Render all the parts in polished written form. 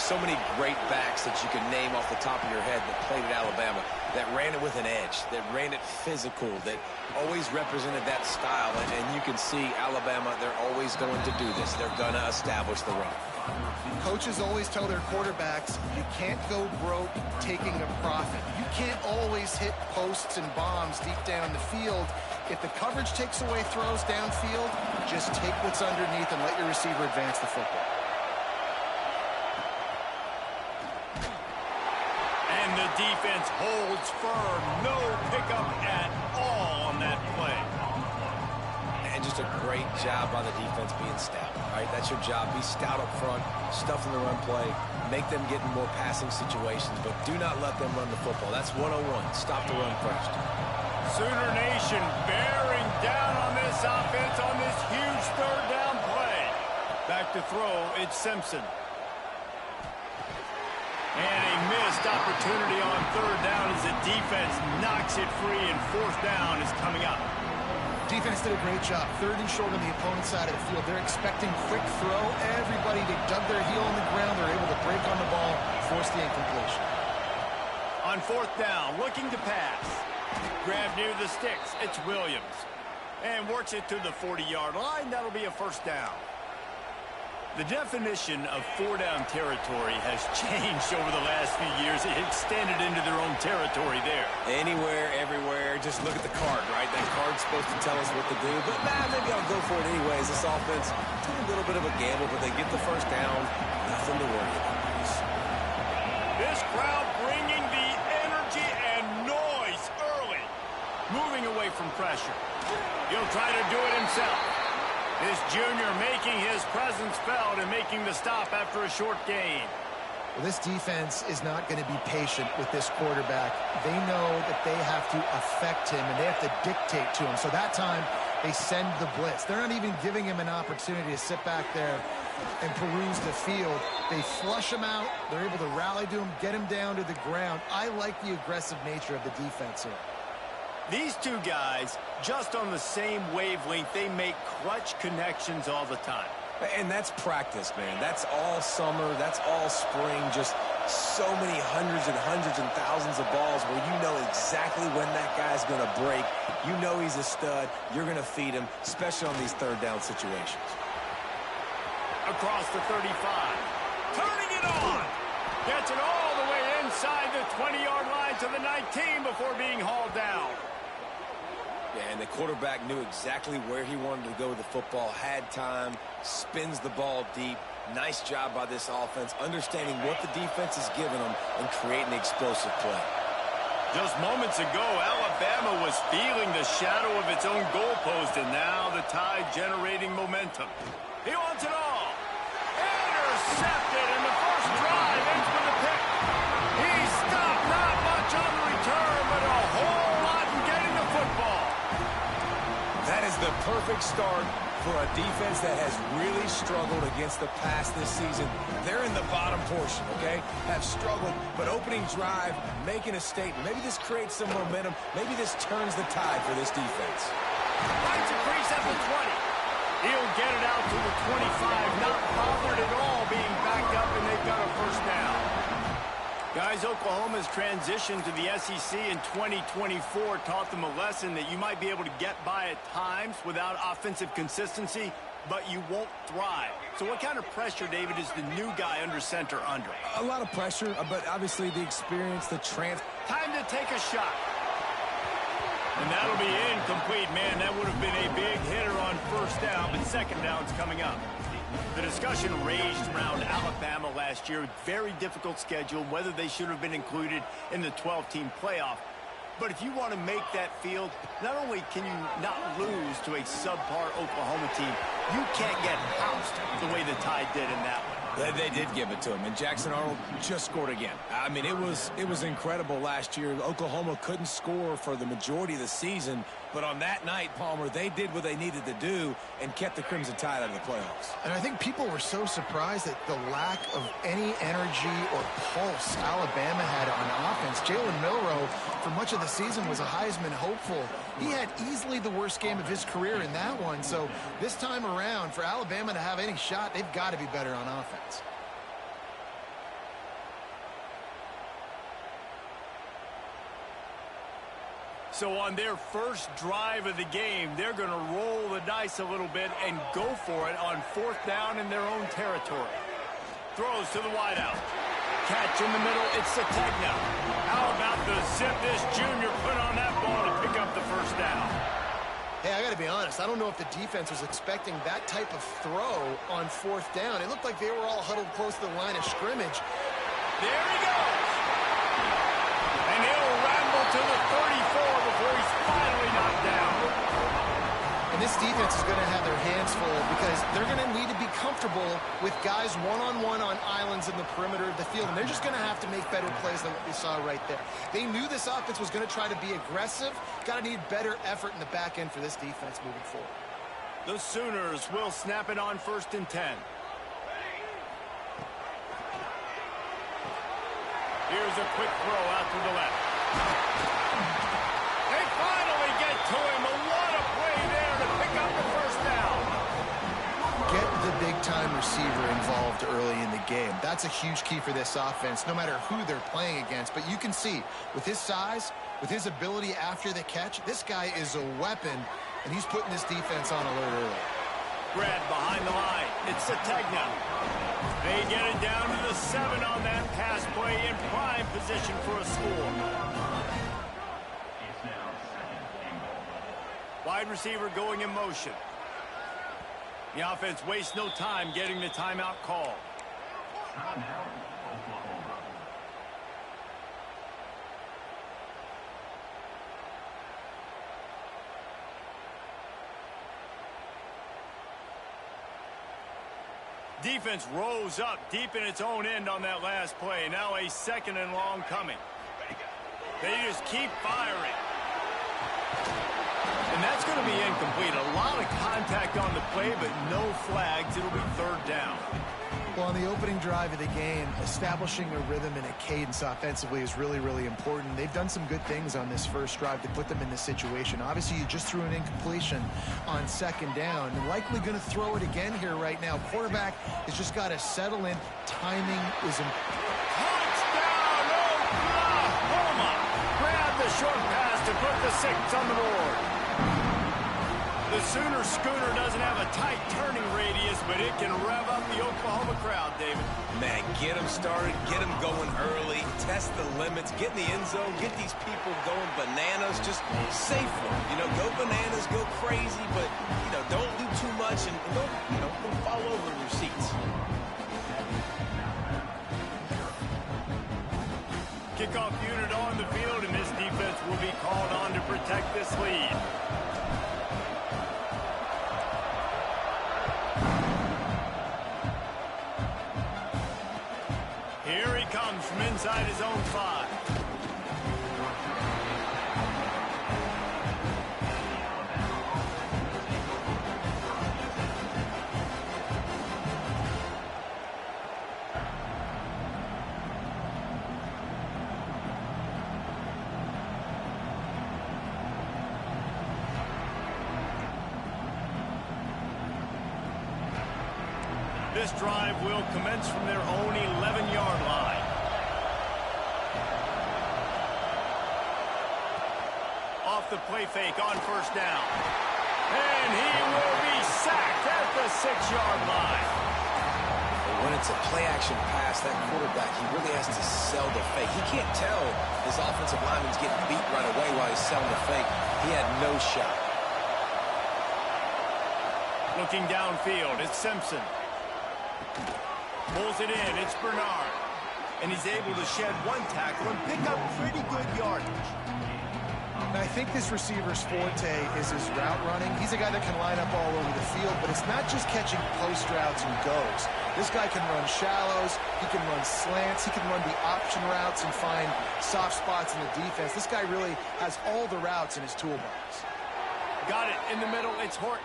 so many great backs that you can name off the top of your head that played at Alabama, that ran it with an edge, that ran it physical, that always represented that style. And you can see Alabama, they're always going to do this. They're going to establish the run. Coaches always tell their quarterbacks, you can't go broke taking a profit. You can't always hit posts and bombs deep down the field. If the coverage takes away throws downfield, just take what's underneath and let your receiver advance the football. And the defense holds firm. No pickup at all on that play. And just a great job by the defense being stout, right? That's your job. Be stout up front, stuff in the run play, make them get in more passing situations, but do not let them run the football. That's 101. Stop the run first. Sooner Nation bearing down on this offense on this huge third down play. Back to throw, it's Simpson. And a missed opportunity on third down as the defense knocks it free, and fourth down is coming up. Defense did a great job. Third and short on the opponent's side of the field. They're expecting quick throw. Everybody, they dug their heel on the ground. They're able to break on the ball, force the incompletion. On fourth down, looking to pass. Grab near the sticks. It's Williams. And works it to the 40-yard line. That'll be a first down. The definition of four-down territory has changed over the last few years. It extended into their own territory there. Anywhere, everywhere, just look at the card, right? That card's supposed to tell us what to do, but maybe I'll go for it anyways. This offense, a little bit of a gamble, but they get the first down. Nothing to worry about. This crowd bringing the energy and noise early. Moving away from pressure. He'll try to do it himself. This junior making his presence felt and making the stop after a short gain. Well, this defense is not going to be patient with this quarterback. They know that they have to affect him, and they have to dictate to him. So that time, they send the blitz. They're not even giving him an opportunity to sit back there and peruse the field. They flush him out. They're able to rally to him, get him down to the ground. I like the aggressive nature of the defense here. These two guys, just on the same wavelength, they make clutch connections all the time. And that's practice, man. That's all summer. That's all spring. Just so many hundreds and thousands of balls where you know exactly when that guy's going to break. You know he's a stud. You're going to feed him, especially on these third down situations. Across the 35. Turning it on. Gets it all the way inside the 20-yard line to the 19 before being hauled down. Yeah, and the quarterback knew exactly where he wanted to go with the football, had time, spins the ball deep. Nice job by this offense, understanding what the defense is giving them and creating the explosive play. Just moments ago, Alabama was feeling the shadow of its own goalpost, and now the Tide generating momentum. He wants it all. Intercepted, and the first drive ends with a pick. He stopped, not much on the return, but a whole lot in getting the football. That is the perfect start for a defense that has really struggled against the pass this season. They're in the bottom portion, okay? Have struggled, but opening drive, making a statement. Maybe this creates some momentum. Maybe this turns the tide for this defense. Finds a crease at the 20. He'll get it out to the 25. Not bothered at all being backed up, and they've got a first down. Guys, Oklahoma's transition to the SEC in 2024 taught them a lesson that you might be able to get by at times without offensive consistency, but you won't thrive. So what kind of pressure, David, is the new guy under center under? A lot of pressure, but obviously the experience, the transfer. Time to take a shot. And that'll be incomplete. Man, that would have been a big hitter on first down, but second down's coming up. The discussion raged around Alabama last year. Very difficult schedule, whether they should have been included in the 12-team playoff. But if you want to make that field, not only can you not lose to a subpar Oklahoma team, you can't get housed the way the Tide did in that one. They did give it to him, and Jackson Arnold just scored again. I mean, it was incredible last year. Oklahoma couldn't score for the majority of the season, but on that night, Palmer, they did what they needed to do and kept the Crimson Tide out of the playoffs. And I think people were so surprised at the lack of any energy or pulse Alabama had on offense. Jalen Milroe, for much of the season, was a Heisman hopeful. He had easily the worst game of his career in that one. So this time around, for Alabama to have any shot, they've got to be better on offense. So on their first drive of the game, they're going to roll the dice a little bit and go for it on 4th down in their own territory. Throws to the wideout. Catch in the middle, it's Sategna. How about the zip this junior put on that ball to pick up the first down? Hey, I got to be honest. I don't know if the defense was expecting that type of throw on 4th down. It looked like they were all huddled close to the line of scrimmage. There he goes. And he'll ramble to the 34 before he's finally knocked down. And this defense is going to have their hands full because they're going to need to be comfortable with guys one-on-one on islands in the perimeter of the field. And they're just going to have to make better plays than what we saw right there. They knew this offense was going to try to be aggressive. Got to need better effort in the back end for this defense moving forward. The Sooners will snap it on 1st and 10. Here's a quick throw out to the left. They finally get to him. What a play there to pick up the first down. Get the big-time receiver involved early in the game. That's a huge key for this offense, no matter who they're playing against. But you can see, with his size, with his ability after the catch, this guy is a weapon, and he's putting this defense on alert early. Brad behind the line. It's Sategna. They get it down to the 7 on that pass play in prime position for a score. Wide receiver going in motion. The offense wastes no time getting the timeout call. Defense rose up deep in its own end on that last play. Now a 2nd and long coming. They just keep firing. And that's going to be incomplete. A lot of contact on the play, but no flags. It'll be 3rd down. Well, on the opening drive of the game, establishing a rhythm and a cadence offensively is really, really important. They've done some good things on this first drive to put them in this situation. Obviously, you just threw an incompletion on 2nd down. And likely going to throw it again here right now. Quarterback has just got to settle in. Timing is important. Touchdown, Oklahoma! Grab the short pass to put the 6 on the board. The Sooner Schooner doesn't have a tight turning radius, but it can rev up the Oklahoma crowd, David. Man, get them started, get them going early, test the limits, get in the end zone, get these people going bananas, just safely. Go bananas, go crazy, but, don't do too much and don't fall over in your seats. Kickoff unit on the field, and this defense will be called on to protect this lead. Here he comes from inside his own 5. This drive will commence from their own 11-yard line. Off the play fake on 1st down. And he will be sacked at the 6-yard line. When it's a play-action pass, that quarterback, he really has to sell the fake. He can't tell his offensive lineman's getting beat right away while he's selling the fake. He had no shot. Looking downfield, it's Simpson. Pulls it in, it's Bernard. And he's able to shed 1 tackle and pick up pretty good yardage. And I think this receiver's forte is his route running. He's a guy that can line up all over the field, but it's not just catching post routes and goes. This guy can run shallows, he can run slants, he can run the option routes and find soft spots in the defense. This guy really has all the routes in his toolbox. Got it in the middle, it's Horton.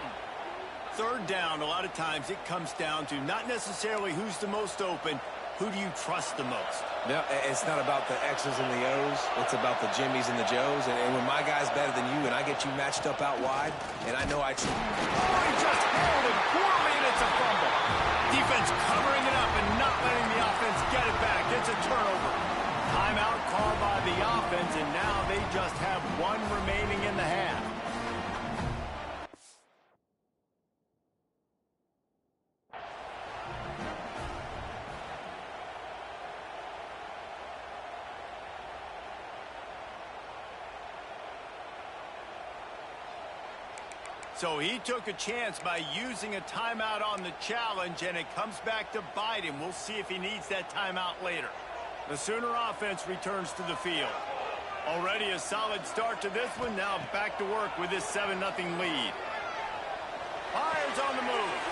3rd down, a lot of times it comes down to not necessarily who's the most open, who do you trust the most? No, it's not about the X's and the O's. It's about the Jimmies and the Joes. And when my guy's better than you and I get you matched up out wide, and I know I... Oh, he just held it poorly, and it's a fumble. Defense covering it up and not letting the offense get it back. It's a turnover. Timeout called by the offense, and now they just have 1 remaining in the half. So he took a chance by using a timeout on the challenge, and it comes back to bite him. We'll see if he needs that timeout later. The Sooner offense returns to the field. Already a solid start to this one. Now back to work with this 7-0 lead. Fires on the move.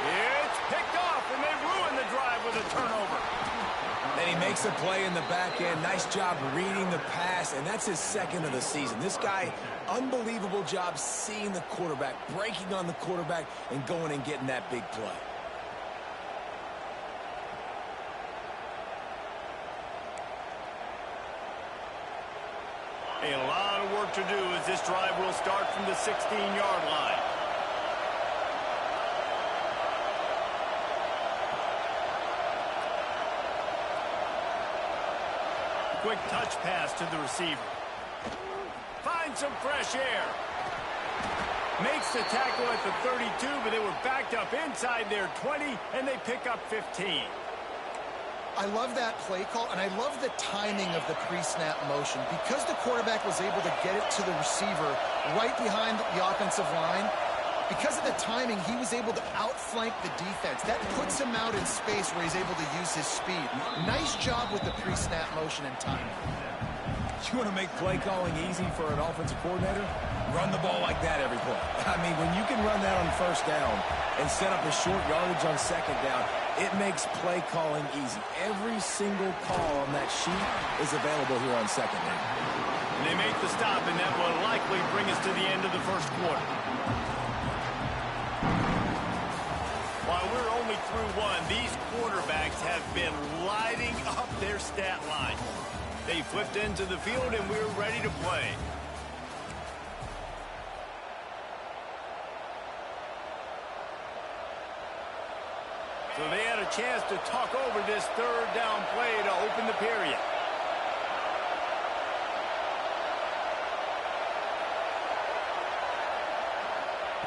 It's picked off, and they ruin the drive with a turnover. And he makes a play in the back end. Nice job reading the pass, and that's his second of the season. This guy, unbelievable job seeing the quarterback, breaking on the quarterback, and going and getting that big play. A lot of work to do as this drive will start from the 16-yard line. Quick touch pass to the receiver. Finds some fresh air. Makes the tackle at the 32, but they were backed up inside their 20, and they pick up 15. I love that play call, and I love the timing of the pre-snap motion. Because the quarterback was able to get it to the receiver right behind the offensive line, because of the timing, he was able to outflank the defense. That puts him out in space where he's able to use his speed. Nice job with the pre-snap motion and timing. You want to make play calling easy for an offensive coordinator? Run the ball like that every play. I mean, when you can run that on first down and set up a short yardage on second down, it makes play calling easy. Every single call on that sheet is available here on second down. And they make the stop, and that will likely bring us to the end of the first quarter. While we're only through one, these quarterbacks have been lighting up their stat line. They flipped into the field, and we're ready to play. So they had a chance to talk over this third down play to open the period.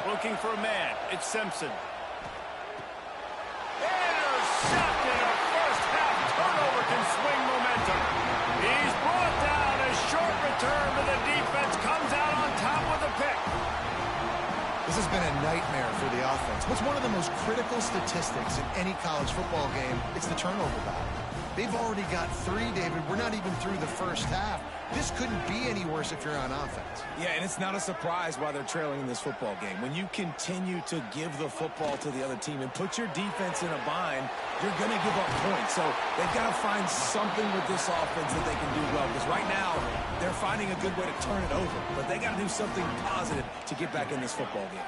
Looking for a man. It's Simpson. Intercepted. A first-half turnover can swing momentum. He's brought down. A short return, but the defense comes out on top with a pick. This has been a nightmare for the offense. What's one of the most critical statistics in any college football game? It's the turnover battle. They've already got 3, David. We're not even through the first half. This couldn't be any worse if you're on offense. Yeah, and it's not a surprise why they're trailing in this football game. When you continue to give the football to the other team and put your defense in a bind, you're going to give up points. So they've got to find something with this offense that they can do well. Because right now, they're finding a good way to turn it over. But they got to do something positive to get back in this football game.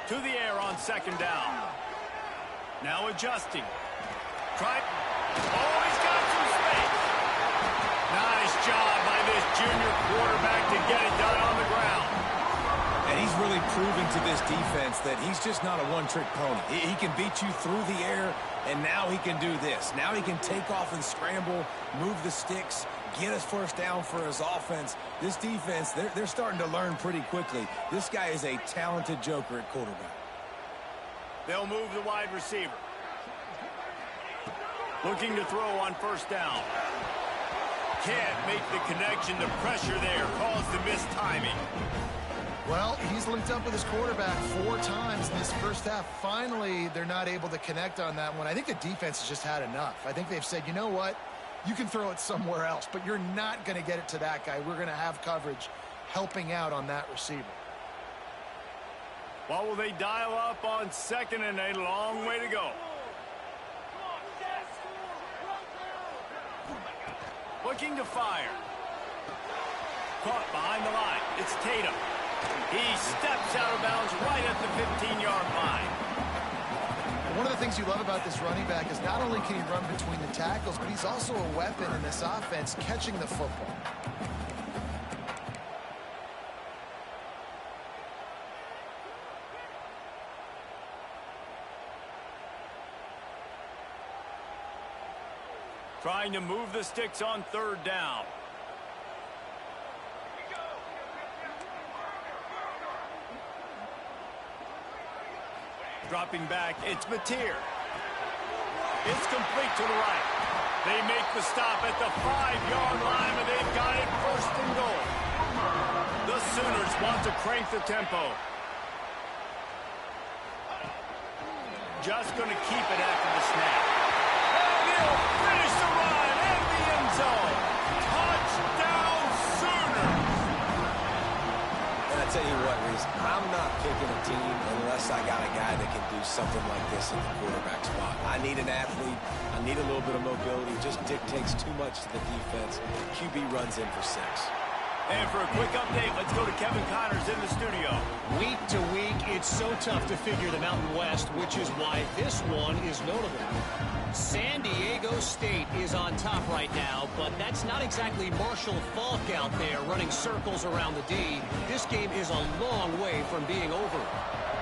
To the air on second down. Now adjusting. Try. Oh, he's got some space. Nice job by this junior quarterback to get it done on the ground. And he's really proving to this defense that he's just not a one-trick pony. He can beat you through the air, and now he can do this. Now he can take off and scramble, move the sticks, get us first down for his offense. This defense, they're starting to learn pretty quickly. This guy is a talented joker at quarterback. They'll move the wide receiver. Looking to throw on first down. Can't make the connection. The pressure there caused the missed timing. Well, he's linked up with his quarterback 4 times in this first half. Finally, they're not able to connect on that one. I think the defense has just had enough. I think they've said, you know what? You can throw it somewhere else, but you're not going to get it to that guy. We're going to have coverage helping out on that receiver. What will they dial up on second, and a long way to go? Looking to fire. Caught behind the line. It's Tatum. He steps out of bounds right at the 15-yard line. One of the things you love about this running back is not only can he run between the tackles, but he's also a weapon in this offense catching the football. Trying to move the sticks on third down. Dropping back, it's Mateer. It's complete to the right. They make the stop at the 5-yard line, and they've got it first and goal. The Sooners want to crank the tempo. Just going to keep it after the snap. And he'll finish the run in the end zone. Touchdown, Sooners! And I tell you what, Reese, I'm not picking a team unless I got a guy that can do something like this at the quarterback spot. I need an athlete. I need a little bit of mobility. Just dictates too much to the defense. QB runs in for 6. And for a quick update, let's go to Kevin Connors in the studio. Week to week, it's so tough to figure the Mountain West, which is why this one is notable. San Diego State is on top right now, but that's not exactly Marshall Faulk out there running circles around the D. This game is a long way from being over.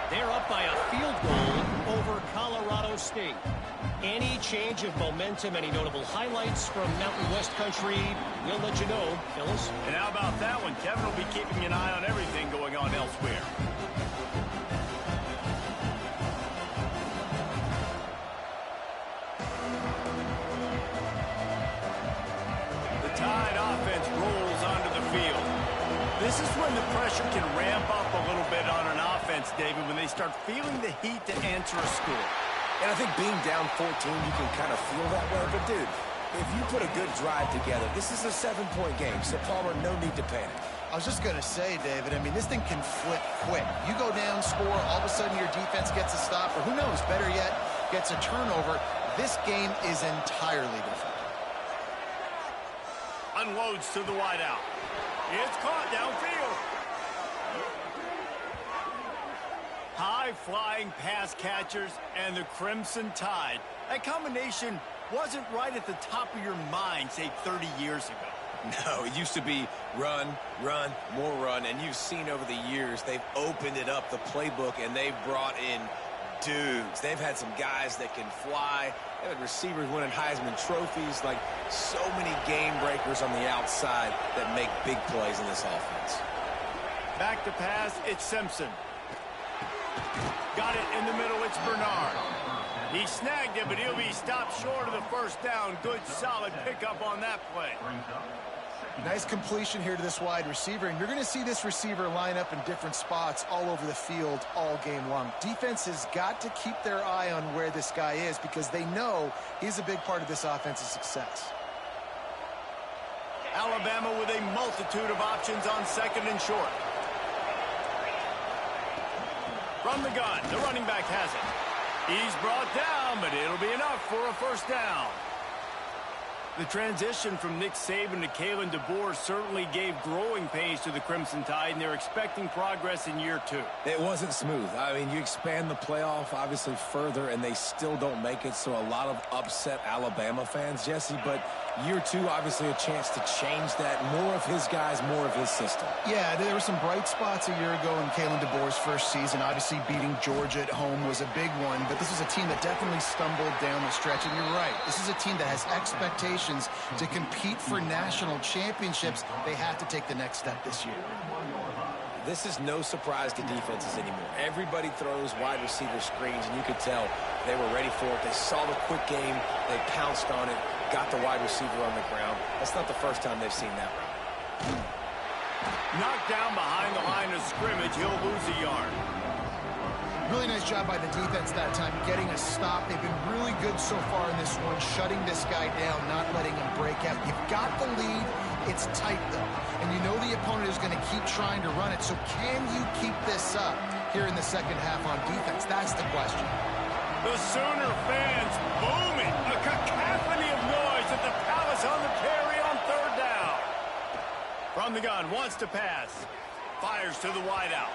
They're up by a field goal over Colorado State. Any change of momentum, any notable highlights from Mountain West country, we'll let you know, Phyllis. And how about that one? Kevin will be keeping an eye on everything going on elsewhere. The Tide offense rolls onto the field. This is when the pressure can ramp up a little bit on an offense, David, when they start feeling the heat to answer a score. And I think being down 14, you can kind of feel that way. But, dude, if you put a good drive together, this is a 7-point game. So, Palmer, no need to panic. I was just going to say, David, I mean, this thing can flip quick. You go down, score, all of a sudden your defense gets a stop, or who knows, better yet, gets a turnover. This game is entirely different. Unloads to the wideout. It's caught downfield. High-flying pass catchers and the Crimson Tide. That combination wasn't right at the top of your mind, say, 30 years ago. No, it used to be run, run, more run, and you've seen over the years they've opened it up, the playbook, and they've brought in dudes. They've had some guys that can fly. They've had receivers winning Heisman trophies, like so many game breakers on the outside that make big plays in this offense. Back to pass, it's Simpson. Got it in the middle, it's Bernard. He snagged it, but he'll be stopped short of the first down. Good, solid pickup on that play. Nice completion here to this wide receiver, and you're going to see this receiver line up in different spots all over the field all game long. Defense has got to keep their eye on where this guy is because they know he's a big part of this offense's success. Alabama with a multitude of options on second and short. From the gun, the running back has it. He's brought down, but it'll be enough for a first down. The transition from Nick Saban to Kalen DeBoer certainly gave growing pains to the Crimson Tide, and they're expecting progress in year 2. It wasn't smooth. I mean, you expand the playoff, obviously, further, and they still don't make it, so a lot of upset Alabama fans, Jesse, but year 2, obviously, a chance to change that. More of his guys, more of his system. Yeah, there were some bright spots a year ago in Kalen DeBoer's first season. Obviously, beating Georgia at home was a big one, but this was a team that definitely stumbled down the stretch, and you're right. This is a team that has expectations to compete for national championships. They have to take the next step this year. This is no surprise to defenses anymore. Everybody throws wide receiver screens, and you could tell they were ready for it. They saw the quick game. They pounced on it, got the wide receiver on the ground. That's not the first time they've seen that route. Knocked down behind the line of scrimmage. He'll lose a yard. Really nice job by the defense that time, getting a stop. They've been really good so far in this one, shutting this guy down, not letting him break out. You've got the lead. It's tight, though. And you know the opponent is going to keep trying to run it. So can you keep this up here in the second half on defense? That's the question. The Sooner fans booming. A cacophony of noise at the Palace on the carry on third down. From the gun, wants to pass. Fires to the wideout.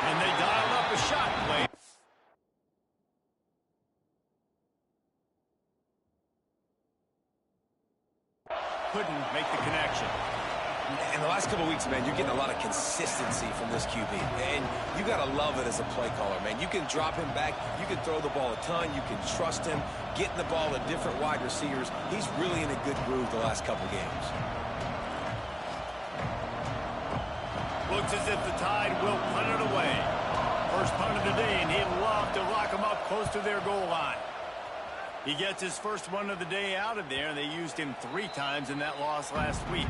And they dialed up a shot play. Couldn't make the connection. In the last couple of weeks, man, you're getting a lot of consistency from this QB. And you got to love it as a play caller, man. You can drop him back. You can throw the ball a ton. You can trust him, getting the ball to different wide receivers. He's really in a good groove the last couple games. Looks as if the Tide will punt it away. First punt of the day, and he'd love to lock them up close to their goal line. He gets his first one of the day out of there, and they used him 3 times in that loss last week.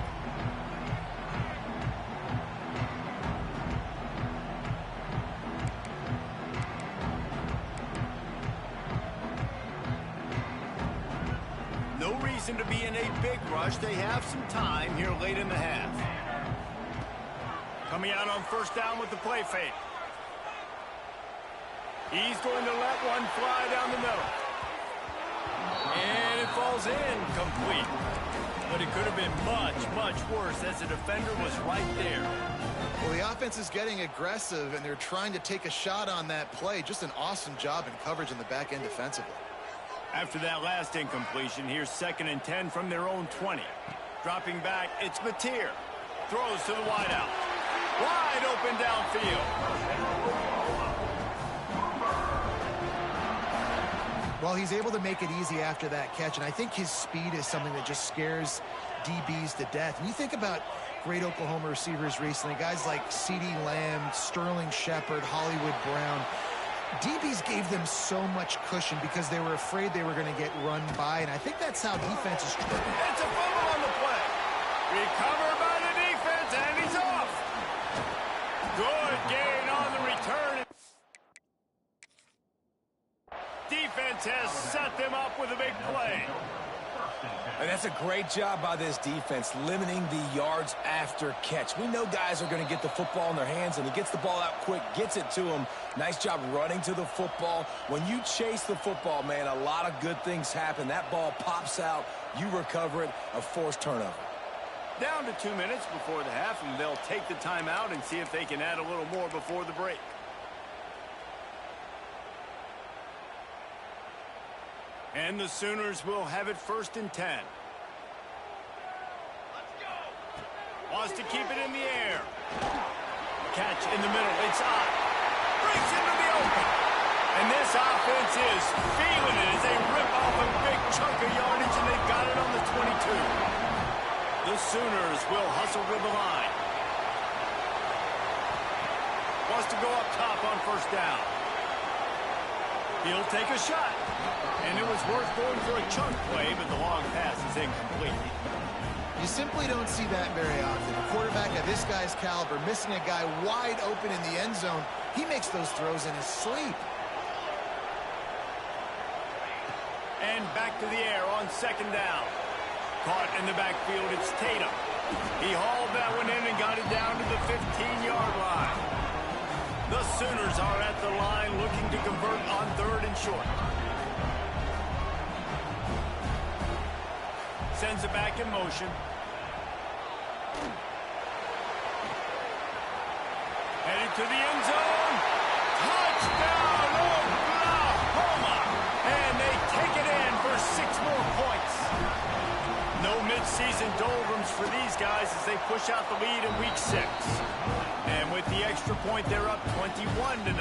No reason to be in a big rush. They have some time here late in the half. Coming out on first down with the play fake. He's going to let one fly down the middle. And it falls in complete. But it could have been much, much worse as the defender was right there. Well, the offense is getting aggressive, and they're trying to take a shot on that play. Just an awesome job in coverage in the back end defensively. After that last incompletion, here's 2nd and 10 from their own 20. Dropping back, it's Mateer. Throws to the wideout. Wide open downfield. Well, he's able to make it easy after that catch, and I think his speed is something that just scares DBs to death. And you think about great Oklahoma receivers recently, guys like CeeDee Lamb, Sterling Shepard, Hollywood Brown. DBs gave them so much cushion because they were afraid they were going to get run by, and I think that's how defense is struggling. It's a fumble on the play. Recovered by the defense, and he's off. Good gain on the return. Defense has set them up with a big play. And that's a great job by this defense, limiting the yards after catch. We know guys are going to get the football in their hands, and he gets the ball out quick, gets it to him. Nice job running to the football. When you chase the football, man, a lot of good things happen. That ball pops out, you recover it, a forced turnover. Down to 2 minutes before the half, and they'll take the timeout and see if they can add a little more before the break. And the Sooners will have it 1st and 10. Wants to keep it in the air. Catch in the middle. It's up. Breaks into the open. And this offense is feeling it as they rip off a big chunk of yardage, and they've got it on the 22. The Sooners will hustle to the line. Wants to go up top on first down. He'll take a shot. And it was worth going for a chunk play, but the long pass is incomplete. You simply don't see that very often. A quarterback of this guy's caliber missing a guy wide open in the end zone. He makes those throws in his sleep. And back to the air on 2nd down. Caught in the backfield, it's Tatum. He hauled that one in and got it down to the 15-yard line. The Sooners are at the line looking to convert on 3rd and short. Sends it back in motion. Headed to the end zone. Touchdown, Oklahoma! And they take it in for 6 more points. No midseason doldrums for these guys as they push out the lead in week 6. And with the extra point, they're up 21-0.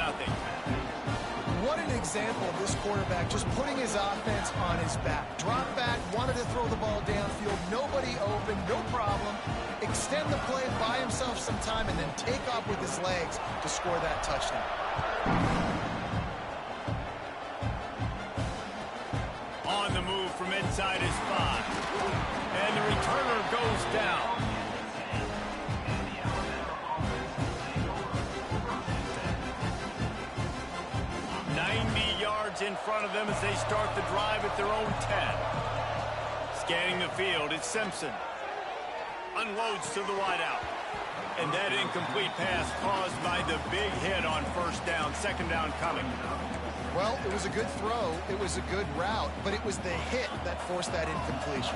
What an example of this quarterback just putting his offense on his back. Drop back, wanted to throw the ball downfield, nobody open, no problem. Extend the play, buy himself some time, and then take off with his legs to score that touchdown. On the move from inside his 5. And the returner goes down. 90 yards in front of them as they start the drive at their own 10. Scanning the field, it's Simpson. Unloads to the wideout. And that incomplete pass caused by the big hit on first down. 2nd down coming. Well, it was a good throw. It was a good route, but it was the hit that forced that incompletion.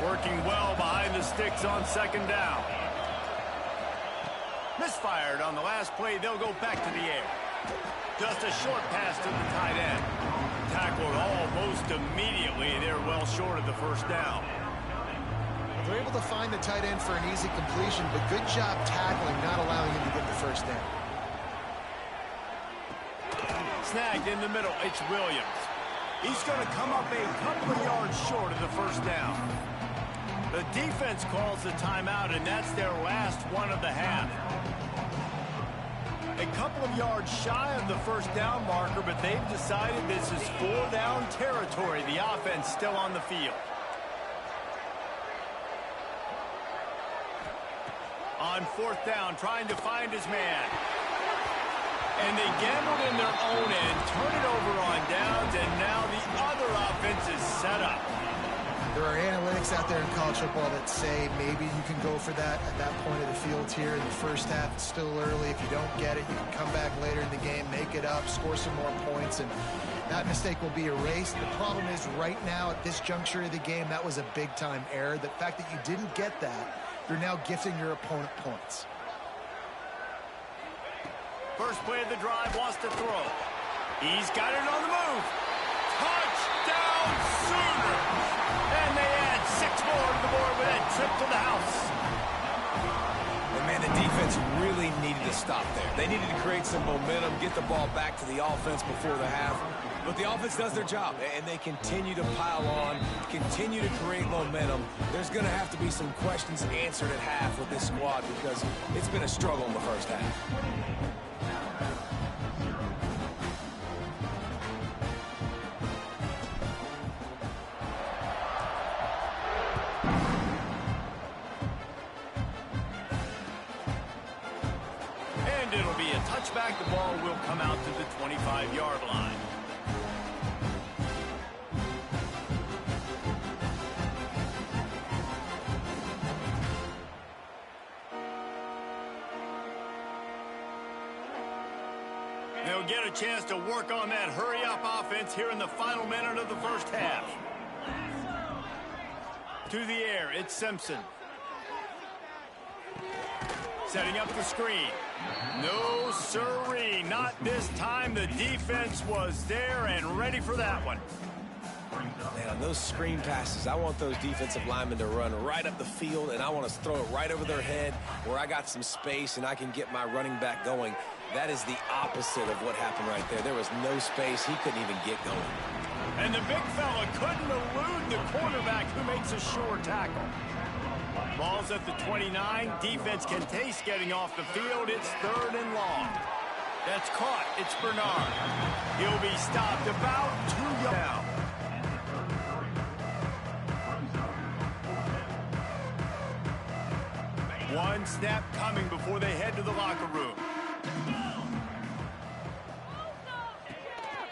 Working well behind the sticks on 2nd down. Misfired on the last play. They'll go back to the air. Just a short pass to the tight end. Tackled almost immediately. They're well short of the first down. They're able to find the tight end for an easy completion, but good job tackling, not allowing him to get the first down. Snagged in the middle. It's Williams. He's going to come up a couple of yards short of the first down. The defense calls the timeout, and that's their last one of the half. A couple of yards shy of the first down marker, but they've decided this is 4-down territory. The offense still on the field. On 4th down, trying to find his man. And they gambled in their own end, turn it over on downs, and now the other offense is set up. There are analytics out there in college football that say maybe you can go for that at that point of the field here in the first half. It's still early. If you don't get it, you can come back later in the game, make it up, score some more points, and that mistake will be erased. The problem is right now at this juncture of the game, that was a big-time error. The fact that you didn't get that, you're now gifting your opponent points. First play of the drive, wants to throw. He's got it on the move. Touchdown Sooners! And they add 6 more to the board with that trip to the house. And man, the defense really needed to stop there. They needed to create some momentum, get the ball back to the offense before the half. But the offense does their job, and they continue to pile on, continue to create momentum. There's going to have to be some questions answered at half with this squad because it's been a struggle in the first half. And it'll be a touchback. The ball will come out to the 25-yard line. They'll get a chance to work on that hurry-up offense here in the final minute of the first half. To the air, it's Simpson. Setting up the screen. No siree, not this time. The defense was there and ready for that one. Man, on those screen passes, I want those defensive linemen to run right up the field, and I want to throw it right over their head where I got some space and I can get my running back going. That is the opposite of what happened right there. There was no space. He couldn't even get going. And the big fella couldn't elude the quarterback who makes a sure tackle. Ball's at the 29. Defense can taste getting off the field. It's 3rd and long. That's caught. It's Bernard. He'll be stopped about 2 yards down. One snap coming before they head to the locker room.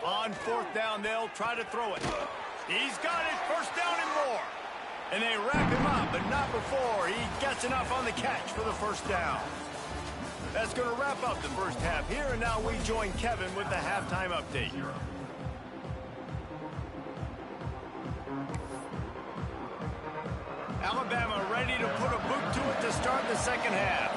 On 4th down, they'll try to throw it. He's got it. 1st down and more. And they wrap him up, but not before he gets enough on the catch for the 1st down. That's going to wrap up the first half here, and now we join Kevin with the halftime update. Alabama ready to put a boot to it to start the second half.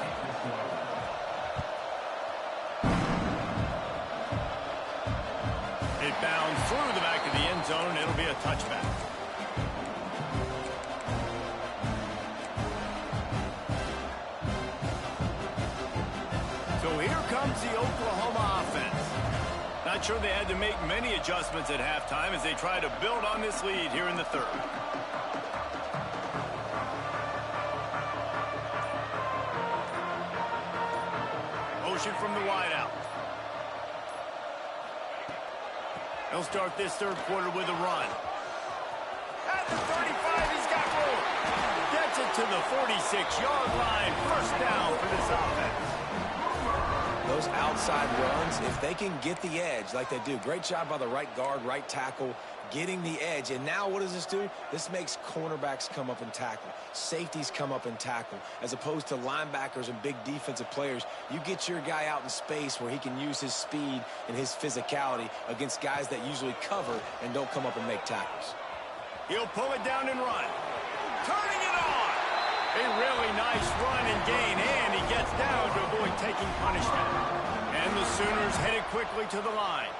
It bounds through the back of the end zone, and it'll be a touchback. So here comes the Oklahoma offense. Not sure they had to make many adjustments at halftime as they try to build on this lead here in the 3rd. Motion from the wideout. They'll start this 3rd quarter with a run. At the 35, he's got room. Gets it to the 46-yard line. 1st down for this offense. Those outside runs, if they can get the edge like they do, great job by the right guard, right tackle, getting the edge. And now what does this do? This makes cornerbacks come up and tackle. Safeties come up and tackle. As opposed to linebackers and big defensive players, you get your guy out in space where he can use his speed and his physicality against guys that usually cover and don't come up and make tackles. He'll pull it down and run. Turning it on. A really nice run and gain, and he gets down to avoid taking punishment. And the Sooners headed quickly to the line.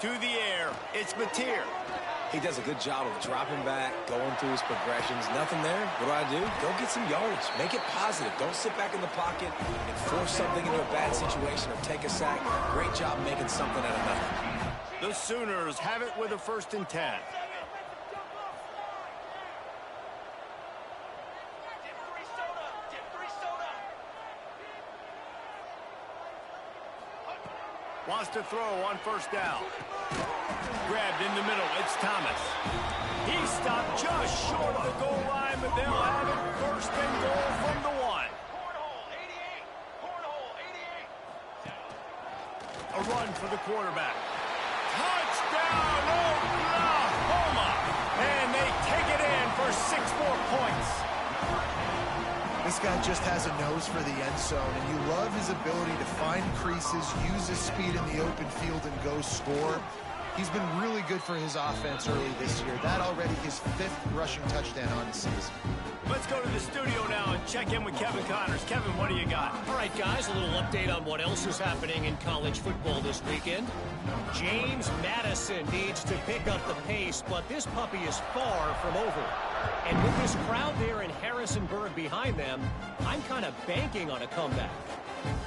To the air, it's Mateer. He does a good job of dropping back, going through his progressions. Nothing there. What do? Go get some yardage. Make it positive. Don't sit back in the pocket and force something into a bad situation or take a sack. Great job making something out of nothing. The Sooners have it with a 1st and 10. Wants to throw on 1st down. Grabbed in the middle. It's Thomas. He stopped just short of the goal line, but they'll have it 1st and goal from the 1. A run for the quarterback. Touchdown, Oklahoma! And they take it in for 6 more points. This guy just has a nose for the end zone, and you love his ability to find creases, use his speed in the open field, and go score. He's been really good for his offense early this year. That already his 5th rushing touchdown on the season. Let's go to the studio now and check in with Kevin Connors. Kevin, what do you got? All right, guys, a little update on what else is happening in college football this weekend. James Madison needs to pick up the pace, but this puppy is far from over. And with this crowd there in Harrisonburg behind them, I'm kind of banking on a comeback.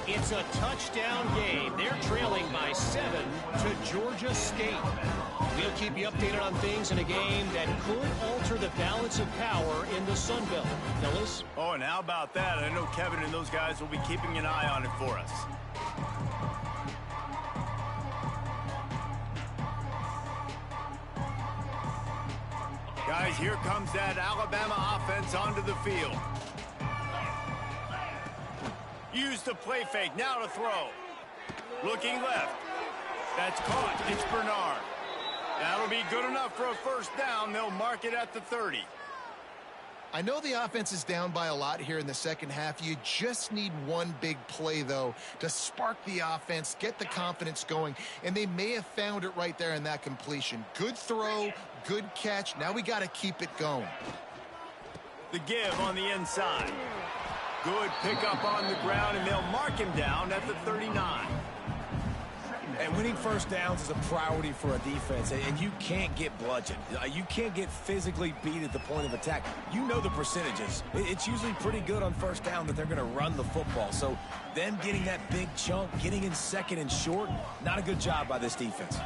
It's a touchdown game. They're trailing by 7 to Georgia State. We'll keep you updated on things in a game that could alter the balance of power in the Sun Belt. Fellas? Oh, and how about that? I know Kevin and those guys will be keeping an eye on it for us. Guys, here comes that Alabama offense onto the field. Use the play fake. Now to throw. Looking left. That's caught. It's Bernard. That'll be good enough for a 1st down. They'll mark it at the 30. I know the offense is down by a lot here in the second half. You just need one big play, though, to spark the offense, get the confidence going, and they may have found it right there in that completion. Good throw, good catch. Now we got to keep it going. The give on the inside. Good pickup on the ground, and they'll mark him down at the 39. And winning 1st downs is a priority for a defense, and you can't get bludgeoned. You can't get physically beat at the point of attack. You know the percentages. It's usually pretty good on 1st down that they're going to run the football. So them getting that big chunk, getting in 2nd and short, not a good job by this defense.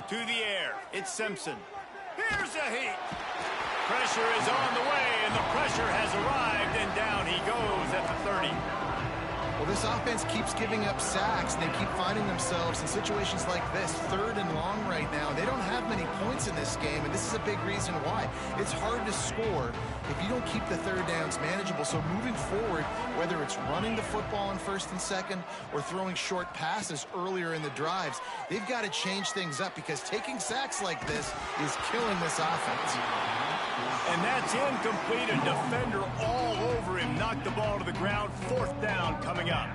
To the air, it's Simpson. Here's a heat. Pressure is on the way, and the pressure has arrived, and down he goes at the 30. Well, this offense keeps giving up sacks, and they keep finding themselves in situations like this, 3rd and long right now. They don't have many points in this game, and this is a big reason why. It's hard to score if you don't keep the 3rd downs manageable. So moving forward, whether it's running the football on 1st and 2nd or throwing short passes earlier in the drives, they've got to change things up because taking sacks like this is killing this offense. And that's incomplete. A defender all over him. Knocked the ball to the ground. 4th down coming up.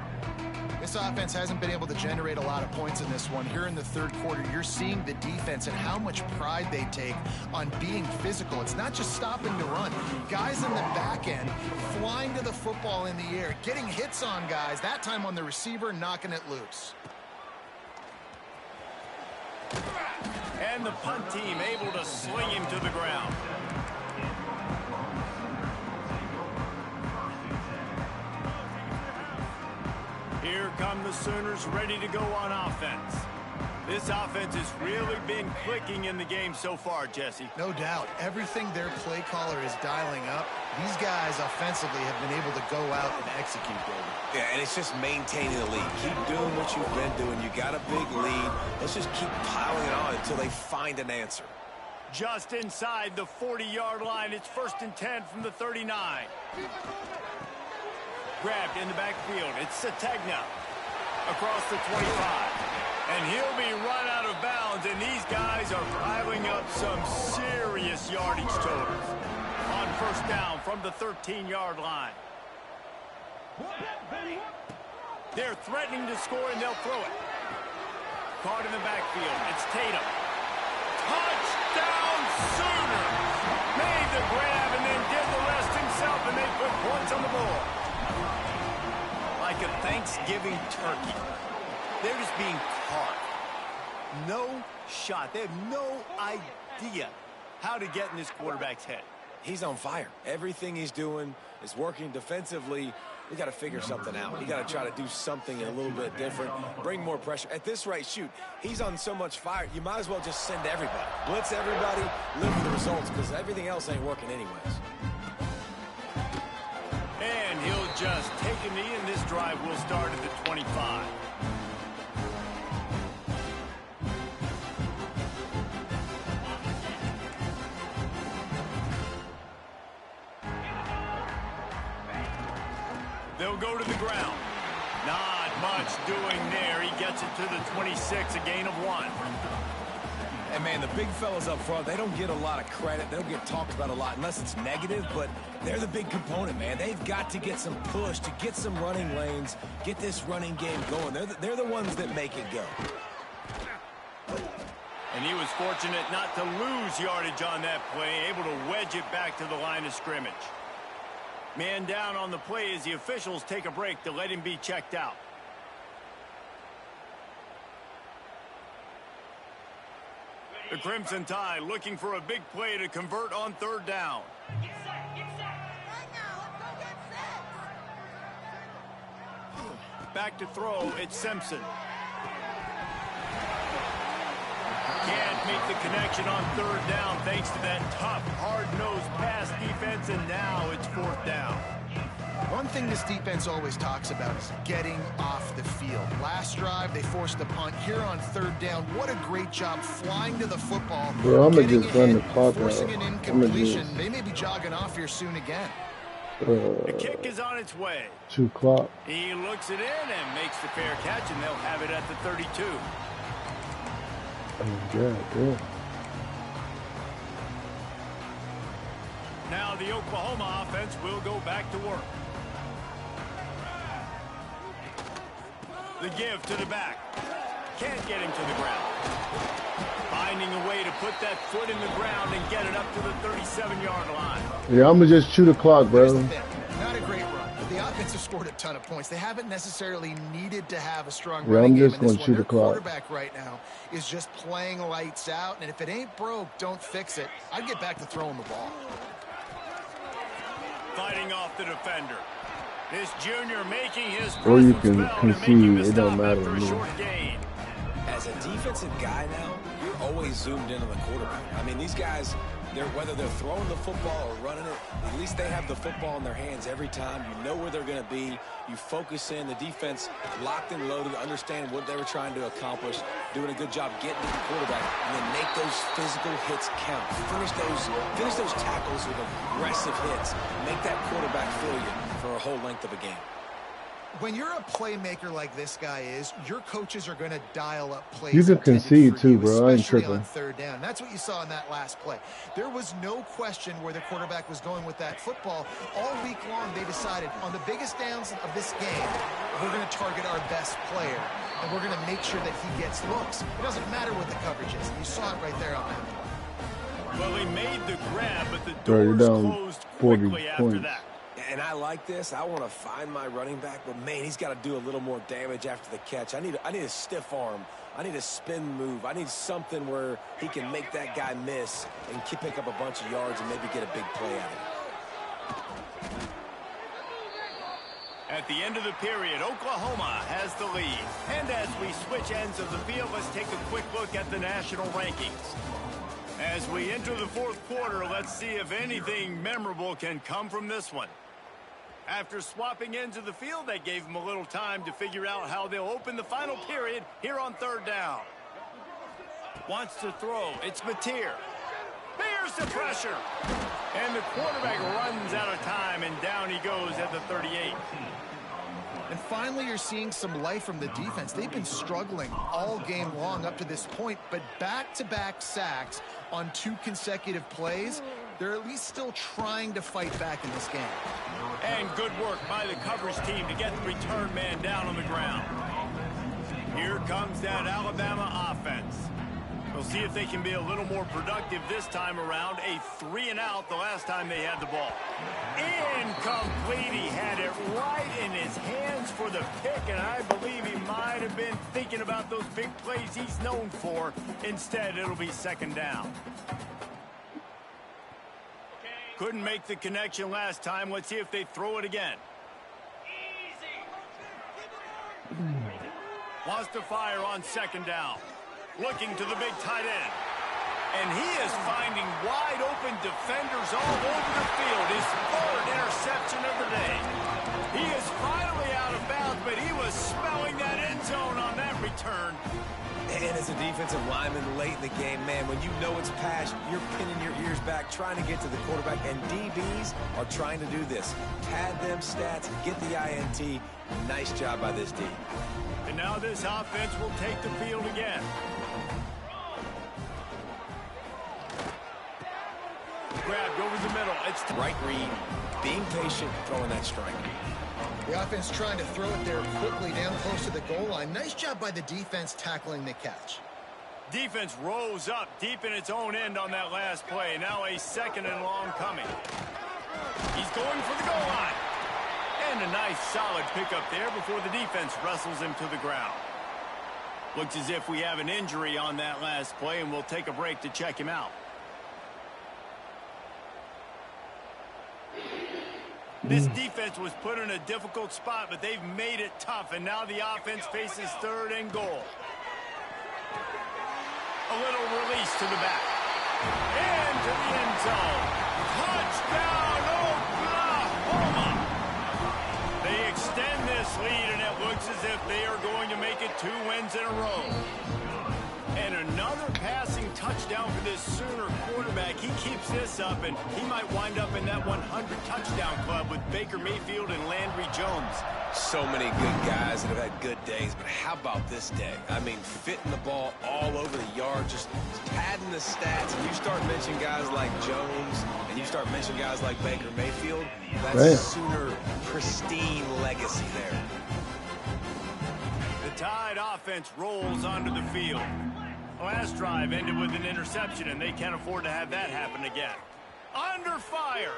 This offense hasn't been able to generate a lot of points in this one. Here in the 3rd quarter, you're seeing the defense and how much pride they take on being physical. It's not just stopping to run. Guys in the back end flying to the football in the air, getting hits on guys, that time on the receiver, knocking it loose. And the punt team able to sling him to the ground. Here come the Sooners ready to go on offense. This offense has really been clicking in the game so far, Jesse. No doubt. Everything their play caller is dialing up, these guys offensively have been able to go out and execute, David. Yeah, and it's just maintaining the lead. Keep doing what you've been doing. You got a big lead. Let's just keep piling it on until they find an answer. Just inside the 40-yard line. It's 1st and 10 from the 39. Grabbed in the backfield. It's Sategna across the 25. And he'll be run out of bounds, and these guys are piling up some serious yardage totals. On 1st down from the 13-yard line. They're threatening to score, and they'll throw it. Caught in the backfield. It's Tatum. Touchdown Sooners! Made the grab and then did the rest himself, and they put points on the board. Like a Thanksgiving turkey. They're just being caught. No shot. They have no idea how to get in this quarterback's head. He's on fire. Everything he's doing is working defensively. We got to figure something out. We got to try to do something a little bit different, bring more pressure. At this rate, shoot, he's on so much fire, you might as well just send everybody. Blitz everybody, live for the results, because everything else ain't working anyways. And he'll just take a knee, and this drive will start at the 25. They'll go to the ground. Not much doing there. He gets it to the 26, a gain of 1. And, man, the big fellas up front, they don't get a lot of credit. They don't get talked about a lot unless it's negative, but they're the big component, man. They've got to get some push, to get some running lanes, get this running game going. They're the ones that make it go. And he was fortunate not to lose yardage on that play, able to wedge it back to the line of scrimmage. Man down on the play as the officials take a break to let him be checked out. The Crimson Tide looking for a big play to convert on 3rd down. Get set, get set. Right now, let's go get set. Back to throw, it's Simpson. Can't make the connection on 3rd down thanks to that tough, hard-nosed pass defense, and now it's 4th down. One thing this defense always talks about is getting off the field. Last drive, they forced a punt. Here on 3rd down, what a great job flying to the football. Bro, I'm going to just run the clock forcing out. an incompletion. They may be jogging off here soon again. The kick is on its way. 2 o'clock. He looks it in and makes the fair catch, and they'll have it at the 32. Yeah. Now the Oklahoma offense will go back to work. The give to the back. Can't get him to the ground. Finding a way to put that foot in the ground and get it up to the 37-yard line. Yeah, I'm going to just shoot the clock, bro. Not a great run, but the offense has scored a ton of points. They haven't necessarily needed to have a strong running game in this one. Their quarterback right now is just playing lights out, and if it ain't broke, don't fix it. I'd get back to throwing the ball. Fighting off the defender. This junior making his Or you presence can felt concede, and making the it don't stop matter after to a me. short gain. As a defensive guy now, you're always zoomed in on the quarterback. I mean, these guys, whether they're throwing the football or running it, at least they have the football in their hands every time. You know where they're going to be. You focus in. The defense locked and loaded, understand what they were trying to accomplish, doing a good job getting to the quarterback, and then make those physical hits count. Finish those tackles with aggressive hits. Make that quarterback feel you for a whole length of a game. When you're a playmaker like this guy is, your coaches are going to dial up plays. You can concede too, bro. I ain't especially tripping. on 3rd down. That's what you saw in that last play. There was no question where the quarterback was going with that football. All week long, they decided on the biggest downs of this game, we're going to target our best player, and we're going to make sure that he gets looks. It doesn't matter what the coverage is. You saw it right there on that play. Well, he made the grab, but the Bro, you're doors down closed 40 quickly after points. that. And I like this. I want to find my running back, but man, he's got to do a little more damage after the catch. I need a stiff arm. I need a spin move. I need something where he can make that guy miss and pick up a bunch of yards and maybe get a big play out of it. At the end of the period, Oklahoma has the lead. And as we switch ends of the field, let's take a quick look at the national rankings. As we enter the 4th quarter, let's see if anything memorable can come from this one. After swapping ends of the field, that gave them a little time to figure out how they'll open the final period here on 3rd down. Wants to throw. It's Mateer. Bears the pressure. And the quarterback runs out of time, and down he goes at the 38. And finally, you're seeing some life from the defense. They've been struggling all game long up to this point, but back-to-back sacks on 2 consecutive plays, they're at least still trying to fight back in this game. And good work by the coverage team to get the return man down on the ground. Here comes that Alabama offense. They'll see if they can be a little more productive this time around. A 3-and-out the last time they had the ball. Incomplete. He had it right in his hands for the pick, and I believe he might have been thinking about those big plays he's known for. Instead, it'll be 2nd down. Couldn't make the connection last time. Let's see if they throw it again. Wants to fire on 2nd down. Looking to the big tight end. And he is finding wide open defenders all over the field. His 3rd interception of the day. He is finally out of bounds, but he was smelling that end zone on that return. And as a defensive lineman late in the game, man, when you know it's pass, you're pinning your ears back, trying to get to the quarterback. And DBs are trying to do this. Pad them stats, get the INT. Nice job by this D. And now this offense will take the field again. Grabbed over the middle. It's right read, being patient, throwing that strike. The offense trying to throw it there quickly down close to the goal line. Nice job by the defense tackling the catch. Defense rose up deep in its own end on that last play. Now a 2nd and long coming. He's going for the goal line. And a nice solid pickup there before the defense wrestles him to the ground. Looks as if we have an injury on that last play, and we'll take a break to check him out. This defense was put in a difficult spot, but they've made it tough, and now the offense faces 3rd and goal. A little release to the back. Into the end zone. Touchdown, Oklahoma! They extend this lead, and it looks as if they are going to make it 2 wins in a row. And another passing touchdown for this Sooner quarterback. He keeps this up, and he might wind up in that 100 touchdown club with Baker Mayfield and Landry Jones. So many good guys that have had good days, but how about this day? I mean, fitting the ball all over the yard, just padding the stats, and you start mentioning guys like Jones, and you start mentioning guys like Baker Mayfield, that's Sooner pristine legacy there. The Tide offense rolls onto the field. Last drive ended with an interception, and they can't afford to have that happen again. Under fire.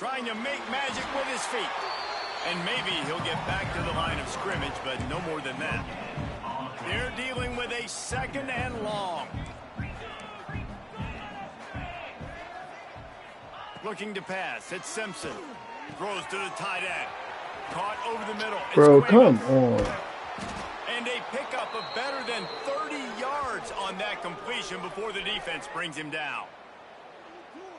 Trying to make magic with his feet. And maybe he'll get back to the line of scrimmage, but no more than that. They're dealing with a 2nd and long. Looking to pass. It's Simpson. Throws to the tight end. Caught over the middle. Bro, come on. And a pickup of better than 30 yards on that completion before the defense brings him down.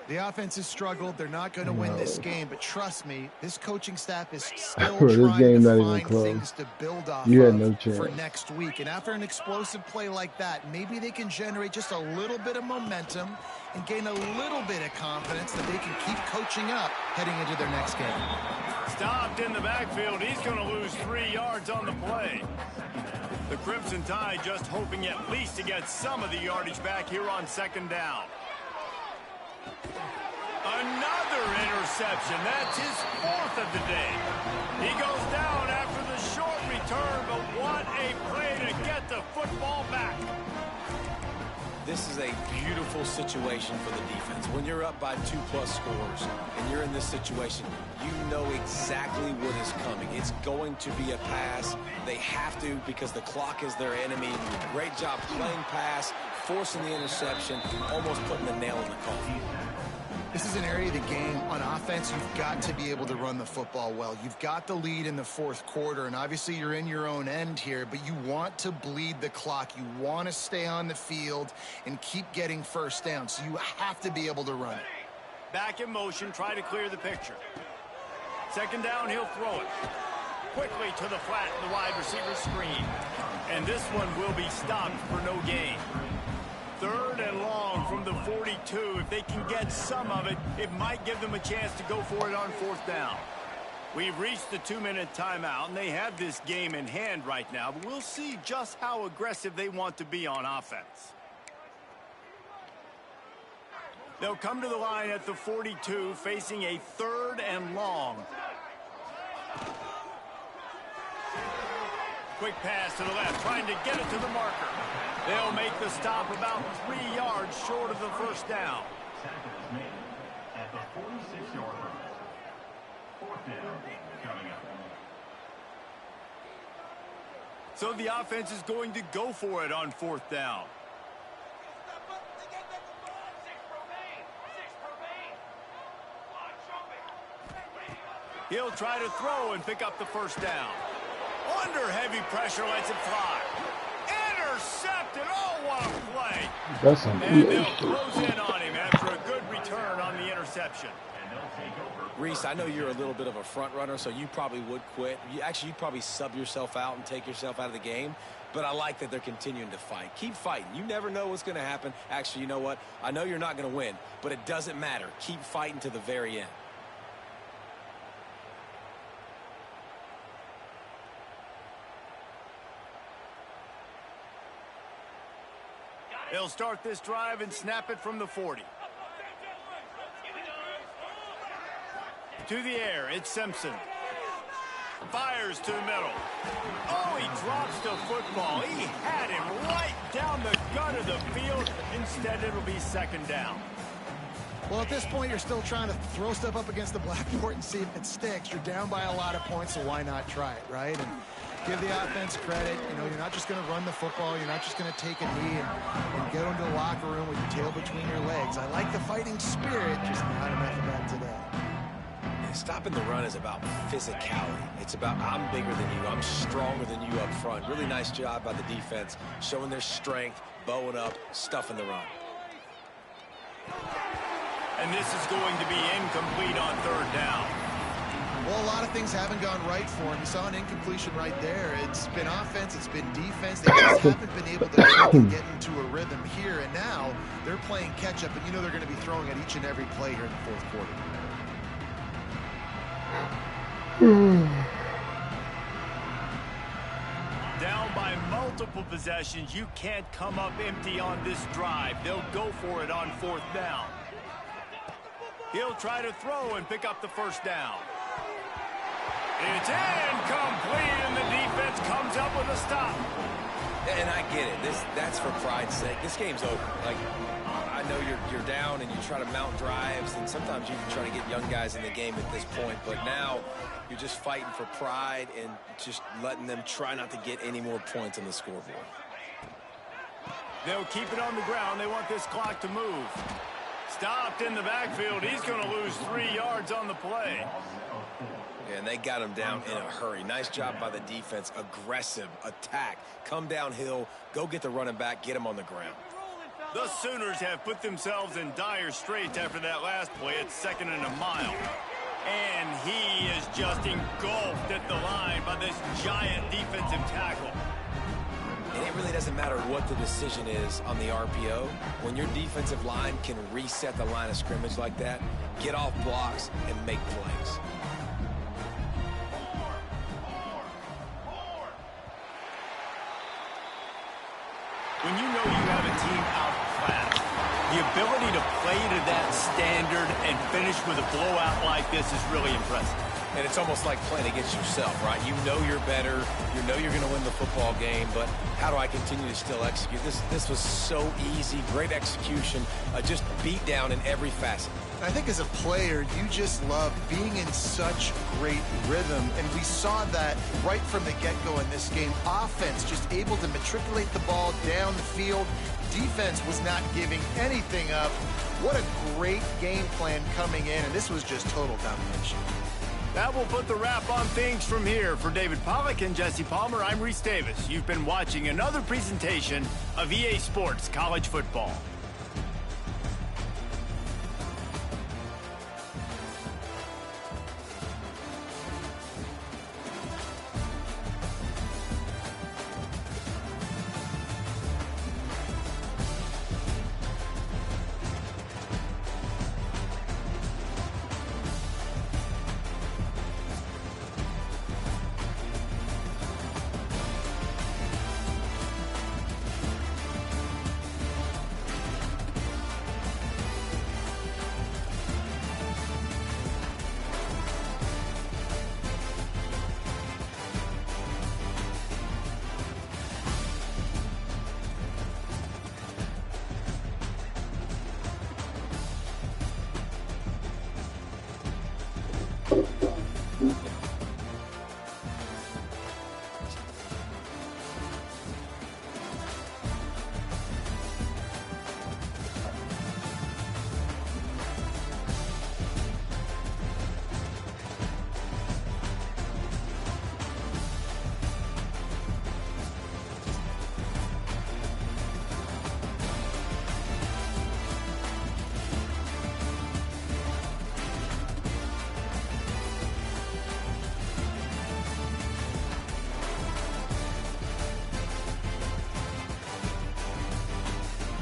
The offense has struggled. They're not going to win this game, but trust me, this coaching staff is still Bro, this trying game to not even find close. things to build off You had of no chance. for next week. And after an explosive play like that, maybe they can generate just a little bit of momentum and gain a little bit of confidence that they can keep coaching up heading into their next game. Stopped in the backfield. He's going to lose 3 yards on the play. The Crimson Tide just hoping at least to get some of the yardage back here on 2nd down. Another interception. That's his 4th of the day. He goes down after the short return, but what a play to get the football back. This is a beautiful situation for the defense. When you're up by 2+ scores and you're in this situation, you know exactly what is coming. It's going to be a pass. They have to because the clock is their enemy. Great job playing pass, forcing the interception, almost putting the nail in the coffin. This is an area of the game on offense you've got to be able to run the football well. You've got the lead in the 4th quarter, and obviously you're in your own end here, but you want to bleed the clock. You want to stay on the field and keep getting first down, so you have to be able to run it. Back in motion, try to clear the picture. 2nd down, he'll throw it. Quickly to the flat, the wide receiver screen. And this one will be stopped for no gain. 3rd and long from the 42. If they can get some of it, it might give them a chance to go for it on 4th down. We've reached the 2-minute timeout, and they have this game in hand right now, but we'll see just how aggressive they want to be on offense. They'll come to the line at the 42, facing a 3rd and long. Quick pass to the left, trying to get it to the marker. They'll make the stop about 3 yards short of the first down. Tackle is made at the 46-yard line. Fourth down coming up. So the offense is going to go for it on fourth down. He'll try to throw and pick up the first down. Under heavy pressure, lets it fly. Intercepted. Oh, what a play. That's some And they'll close in on him after a good return on the interception. Reese, I know you're a little bit of a front runner, so you probably would quit. You'd probably sub yourself out and take yourself out of the game. But I like that they're continuing to fight. Keep fighting. You never know what's going to happen. Actually, you know what? I know you're not going to win, but it doesn't matter. Keep fighting to the very end. They'll start this drive and snap it from the 40. To the air, it's Simpson. Fires to the middle. Oh, he drops the football. He had him right down the gut of the field. Instead, it'll be second down. Well, at this point, you're still trying to throw stuff up against the blackboard and see if it sticks. You're down by a lot of points, so why not try it, right? And give the offense credit. You know, you're not just going to run the football. You're not just going to take a knee and get into the locker room with your tail between your legs. I like the fighting spirit, just not enough of that today. Stopping the run is about physicality. It's about I'm bigger than you. I'm stronger than you up front. Really nice job by the defense, showing their strength, bowing up, stuffing the run. And this is going to be incomplete on third down. Well, a lot of things haven't gone right for him. You saw an incompletion right there. It's been offense, it's been defense. They just haven't been able to get into a rhythm here. And now they're playing catch-up, and you know they're going to be throwing at each and every play here in the fourth quarter. Down by multiple possessions, you can't come up empty on this drive. They'll go for it on fourth down. He'll try to throw and pick up the first down. It's incomplete, and the defense comes up with a stop. And I get it. That's for pride's sake. This game's over. Like, I know you're down and you try to mount drives, and sometimes you can try to get young guys in the game at this point. But now you're just fighting for pride and just letting them try not to get any more points on the scoreboard. They'll keep it on the ground. They want this clock to move. Stopped in the backfield. He's going to lose 3 yards on the play. And they got him down in a hurry. Nice job by the defense. Aggressive attack. Come downhill. Go get the running back. Get him on the ground. The Sooners have put themselves in dire straits after that last play. It's 2nd and a mile. And he is just engulfed at the line by this giant defensive tackle. And it really doesn't matter what the decision is on the RPO. When your defensive line can reset the line of scrimmage like that, get off blocks and make plays. When you know you have a team outclassed, the ability to play to that standard and finish with a blowout like this is really impressive. And it's almost like playing against yourself, right? You know you're better. You know you're going to win the football game, but how do I continue to still execute? This was so easy. Great execution. Just beat down in every facet. I think as a player, you just love being in such great rhythm, and we saw that right from the get-go in this game. Offense just able to matriculate the ball down the field. Defense was not giving anything up. What a great game plan coming in, and this was just total domination. That will put the wrap on things from here. For David Pollack and Jesse Palmer, I'm Reese Davis. You've been watching another presentation of EA Sports College Football.